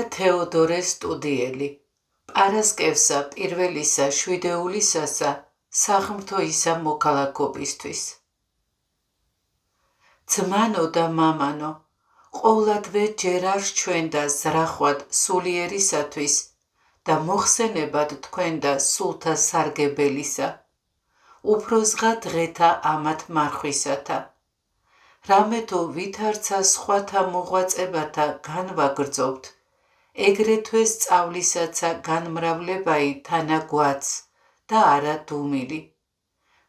და თეოდორე სტუდიელი პარასკევსა პირველისა შვიდეულისასა საღმრთო ისა მოქალაქობისთვის. ძმანო და მამანო, ყოვლადვე ჯერ არ ჩვენ და ზრახვად სულიერისათვის და მოხსენებად თქვენ და სულთა სარგებელისა, უფროსღა დღეთა ამათ მარხვისათა. რამეთო ვითარცა სხვათა მოღვაწებათა განვაგრძობთ, ეგრეთვე სწავლისაცა განმრავლებაი თანა გვაც და არა დუმილი.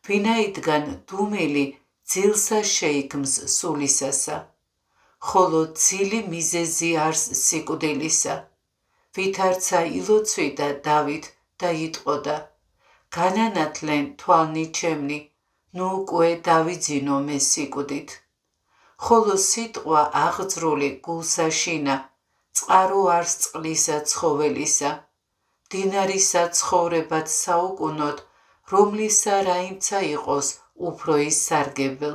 ვინაიდან დუმილი ძილსა შეიქმს სულისასა, ხოლო ძილი მიზეზი არს სიკვდილისა. ვითარცა ილოცვიდა დავით და იტყოდა, განანათლენ თვალნი ჩემნი, ნუ უკვე დავიძინო მე სიკვდით. ხოლო სიტყვა აღძრული გულსა შინა, წყარო არს წყლისა ცხოველისა, დინარისა ცხოვრებად საუკუნოდ, რომლისა რაიმცა იყოს უფრო ის სარგებელ.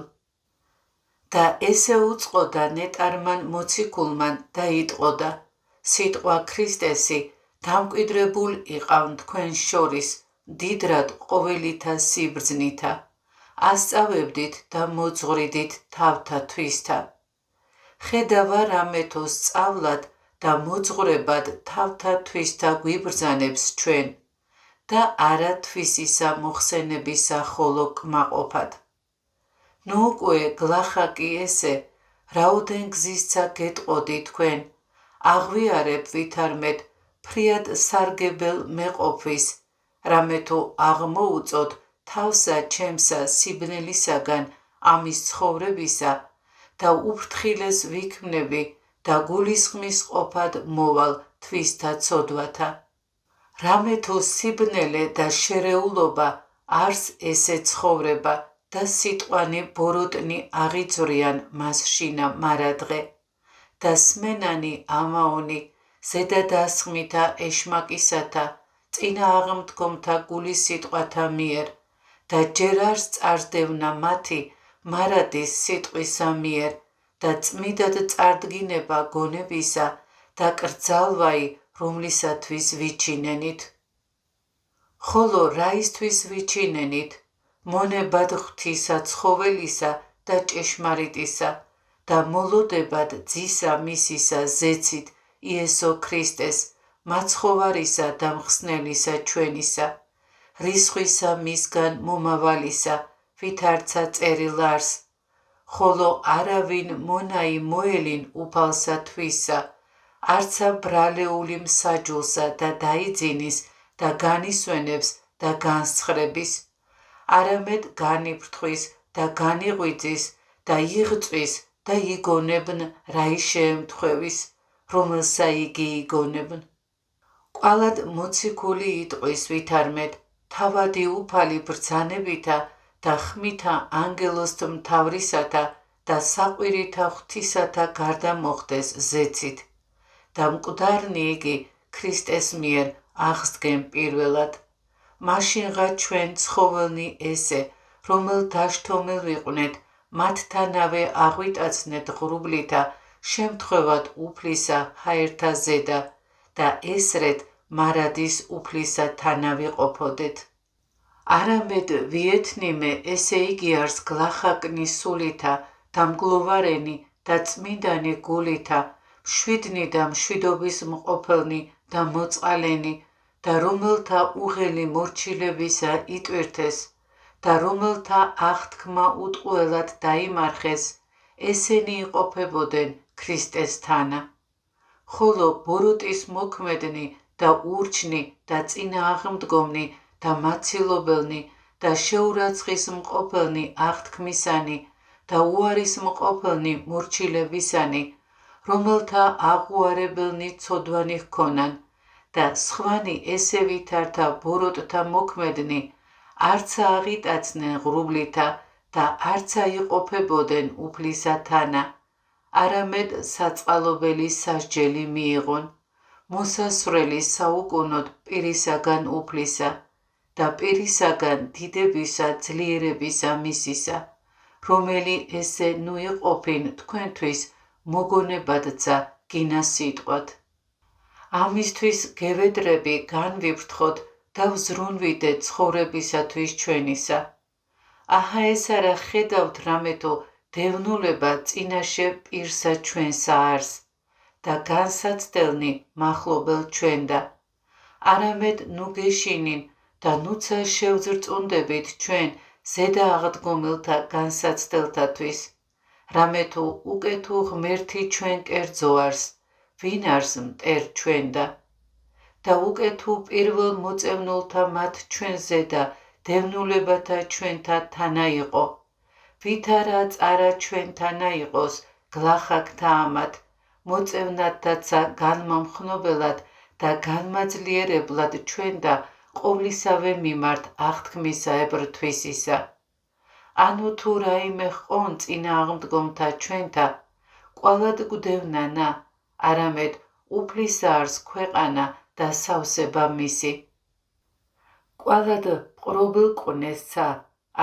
და ესე უწყოდა ნეტარმან მოციქულმან და იტყოდა, სიტყვა ქრისტესი დამკვიდრებულ იყავ თქვენ შორის მდიდრად ყოველითა სიბრძნითა, ასწავებდით და მოძღვრიდით თავთა თვისთა. ხედავა რამეთო სწავლად და მოძღვრებად თავთა თვისთა გვიბრძანებს ჩვენ და არა თვისისა მოხსენებისა ხოლო კმაყოფად. ნუ უკვე გლახაკი ესე, რაოდენ გზისცა გეტყოდი თქვენ, აღვიარებ ვითარმეთ ფრიად სარგებელ მეყოფის, რამეთო აღმოუწოდ თავსა ჩემსა სიბნელისაგან ამის ცხოვრებისა და უფრთხილეს ვიქმნები და გულისხმის ყოფად მოვალ თვისთა ცოდვათა. რამეთო სიბნელე და შერეულობა არს ესე ცხოვრება და სიტყვანი ბოროტნი აღიძვრიან მას შინა მარადღე და სმენანი ამაონი ზედა დასხმითა ეშმაკისათა წინა აღმდგომთა გულის სიტყვათა მიერ და ჯერ არ წარსდევნა მათი მარადის სიტყვისა მიერ და წმიდად წარდგინება გონებისა და კრძალვაი რომლისათვის ვიჩინენით. ხოლო რაისთვის ვიჩინენით, მონებად ღვთისა ცხოველისა და ჭეშმარიტისა და მოლოდებად ძისა მისისა ზეცით იესო ქრისტეს, მაცხოვარისა და მხსნელისა ჩვენისა, რისხვისა მისგან მომავალისა, ვითარცა წერილ არს, ხოლო არავინ მონაი მოელინ უფალსა თვისა, არცა ბრალეული მსაჯულსა და დაიძინის და განისვენებს და განსხრების, არამედ განიფრთხვის და განიღვიძის და იღწვის და იგონებნ რაი შეემთხვევის, რომელსა იგი იგონებნ. კვალად მოციქული იტყვის ვითარმეთ, თავადი უფალი ბრძანებითა და ხმითა ანგელოსთ მთავრისათა და საყვირითა ღვთისათა გარდა მოხდეს ზეცით და მკვდარნი იგი ქრისტეს მიერ აღსდგენ პირველად. მაშინღა ჩვენ ცხოველნი ესე, რომელ დაშთომილ ვიყვნეთ, მათთანავე აღვიტაცნეთ ღრუბლითა შემთხვევად უფლისა ჰაერთა ზედა და ესრეთ მარადის უფლისა თანავიყოფოდეთ. არამედ ვიეთნიმე ესე იგი არს გლახაკნი სულითა და მგლოვარენი და წმინდანი გულითა, მშვიდნი და მშვიდობის მყოფელნი და მოწყალენი და რომელთა უღელი მორჩილებისა იტვირთეს და რომელთა აღთქმა უტყუელად დაიმარხეს, ესენი იყოფებოდნენ ქრისტეს თანა. ხოლო ბოროტის მოქმედნი და ურჩნი და წინააღმდგომნი და მაცილობელნი და შეურაცხის მყოფელნი აღთქმისანი და უარის მყოფელნი მორჩილებისანი, რომელთა აღუარებელნი ცოდვანი ჰქონან და სხვანი ესე ვითართა ბოროტთა მოქმედნი, არცა აღიტაცნენ ღრუბლითა და არცა იყოფებოდნენ უფლისა თანა, არამედ საწყალობელი სასჯელი მიიღონ, მოსასვლელი საუკუნოდ პირისაგან უფლისა და პირისაგან დიდებისა ძლიერებისა მისისა, რომელი ესე ნუ იყოფინ თქვენთვის მოგონებადცა გინა სიტყვად. ამისთვის გევედრები განვიფრთხოთ და ვზრუნვიდეთ ცხოვრებისათვის ჩვენისა. აჰა ეს არა ხედავთ რამე თუ დევნულება წინაშე პირსა ჩვენსა არს და განსაცდელნი მახლობელ ჩვენდა. არამედ ნუ გეშინინ და ნუცა შევძრწუნდებით ჩვენ ზედა აღდგომილთა განსაცდელთათვის. რამე თუ უკეთუ ღმერთი ჩვენ კერძო არს, ვინ არს მტერ ჩვენდა. და უკეთუ პირველ მოწევნულთა მათ ჩვენზე და დევნულებათა ჩვენთა თანა იყო. ვითარა წარა ჩვენთანა იყოს გლახაკთა ამათ, მოწევნათაცა განმამხნობელად და განმაძლიერებლად ჩვენ და ყოვლისავე მიმართ აღთქმისა ებრთვისისა. ანუ თუ რაიმე ჰყონ წინააღმდგომთა ჩვენთა, კვალად გვდევნანა, არამედ უფლისა არს ქვეყანა და სავსება მისი. კვალად პყრობილყვნესცა,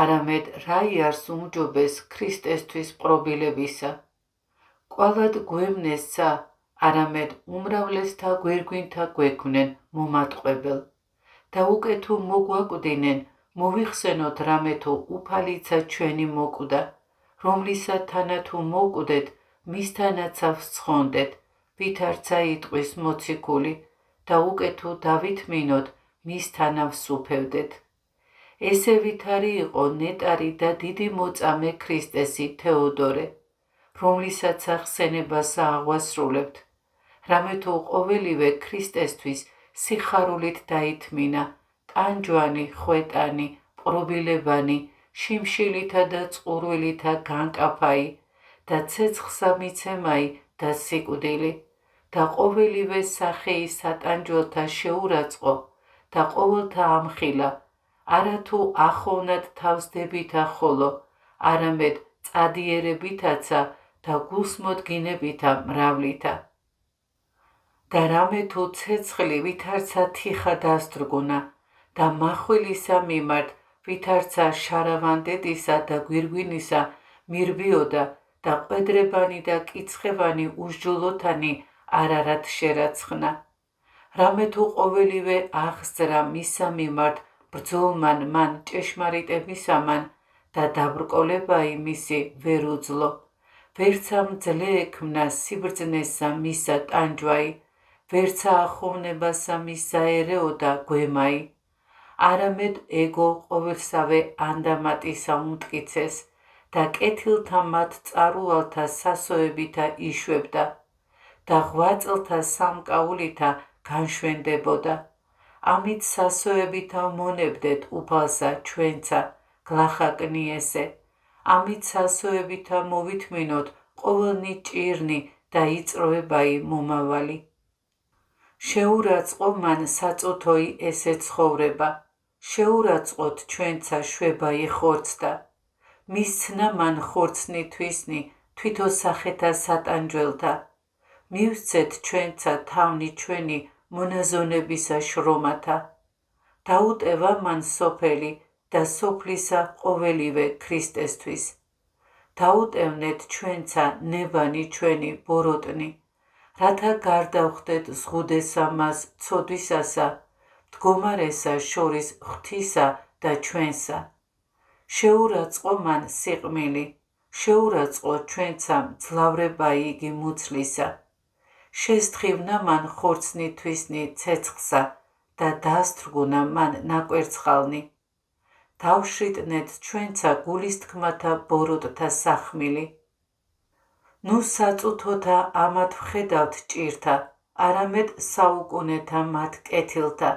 არამედ რაი არს უმჯობეს ქრისტესთვის პყრობილებისა. კვალად გვევნესცა, არამედ უმრავლესთა გვირგვინთა გვექმნენ მომატყუებელ. და უკეთუ მოგვაკვდინენ, მოვიხსენოთ რამე თუ უფალიცა ჩვენი მოკვდა, რომლისა თანა თუ მოვკვდეთ, მისთანაცა ვსცხონდეთ, ვითარცა იტყვის მოციქული და უკეთუ დავითმინოთ, მისთანა ვსუფევდეთ. ესე ვითარი იყო ნეტარი და დიდი მოწამე ქრისტესი თეოდორე, რომლისაც ახსენებასა აღვასრულებთ. რამე თუ ყოველივე ქრისტესთვის სიხარულით დაითმინა, ტანჯვანი, ხვეტანი, პყრობილებანი, შიმშილითა და წყურვილითა განკაფაი და ცეცხლსა მიცემაი და სიკვდილი და ყოველივე სახეის სატანჯველთა შეურაცხყოფ და ყოველთა ამხილა, არათუ ახოვნად თავსდებითა ხოლო, არამედ წადიერებითაცა და გულსმოდგინებითა მრავლითა. და რამე თუ ცეცხლი ვითარცა თიხა დასდრგუნა და მახვილისა მიმართ ვითარცა შარავანდედისა და გვირგვინისა მირბიოდა და ყვედრებანი და კიცხევანი უსჯულოთანი არარად შერაცხნა. რამე თუ ყოველივე აღზრა მისა მიმართ ბრძოლმან მან ჭეშმარიტებისამან და დაბრკოლებაი მისი ვერ უძლო, ვერცა მძლე ექმნა სიბრძნესა მისა ტანჯვაი, ვერცა ახოვნებასა მისა ერეოდა გვემაი, არამედ ეგო ყოველსავე ანდამატისა უმტკიცეს და კეთილთა მათ წარუვალთა სასოებითა იშვებდა და ღვაწლთა სამკაულითა განშვენდებოდა. ამით სასოებითა მონებდეთ უფალსა ჩვენცა გლახაკნიესე, ამით სასოებითა მოვითმინოთ ყოველნი ჭირნი და იწროებაი მომავალი. შეურაცხყო მან საწუთოი ესე ცხოვრება, შეურაცხყოთ ჩვენცა შვებაი ხორცდა. მისცნა მან ხორცნი თვისნი თვითო სახეთა სატანჯველთა. მივსცეთ ჩვენცა თავნი ჩვენი მონაზონებისა შრომათა. დაუტევა მან სოფელი და სოფლისა ყოველივე ქრისტესთვის. დაუტევნეთ ჩვენცა ნებანი ჩვენი ბოროტნი, რათა გარდავხდეთ ზღუდესა მას ცოდვისასა, მდგომარესა შორის ღვთისა და ჩვენსა. შეურაცხყო მან სიყმილი, შეურაცხყო ჩვენცა მძლავრებაი იგი მუცლისა. შესთხივნა მან ხორცნი თვისნი ცეცხლსა და დასთრგუნა მან ნაკვერცხალნი. დავშრიტნეთ ჩვენცა გულისთქმათა ბოროტთა სახმილი. ნუ საწუთოთა ამათ ვხედავთ ჭირთა, არამედ საუკუნეთა მათ კეთილთა.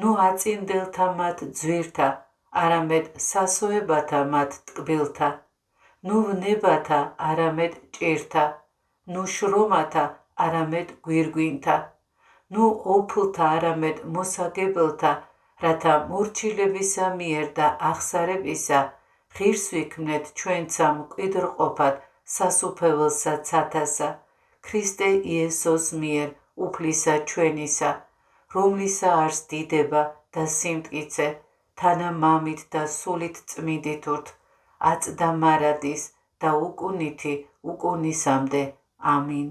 ნუ აწინდელთა მათ ძვირთა, არამედ სასოებათა მათ ტკბილთა. ნუ ვნებათა, არამედ ჭირთა. ნუ შრომათა, არამედ გვირგვინთა. ნუ ოფლთა, არამედ მოსაგებელთა, რათა მორჩილებისა მიერ და აღსარებისა ღირს ვიქმნეთ ჩვენცა მკვიდრყოფად სასუფეველსა ცათასა, ქრისტე იესოს მიერ უფლისა ჩვენისა, რომლისა არს დიდება და სიმტკიცე, თანა მამით და სულით წმინდითურთ, აწდა მარადის და უკუნითი უკუნისამდე. ამინ.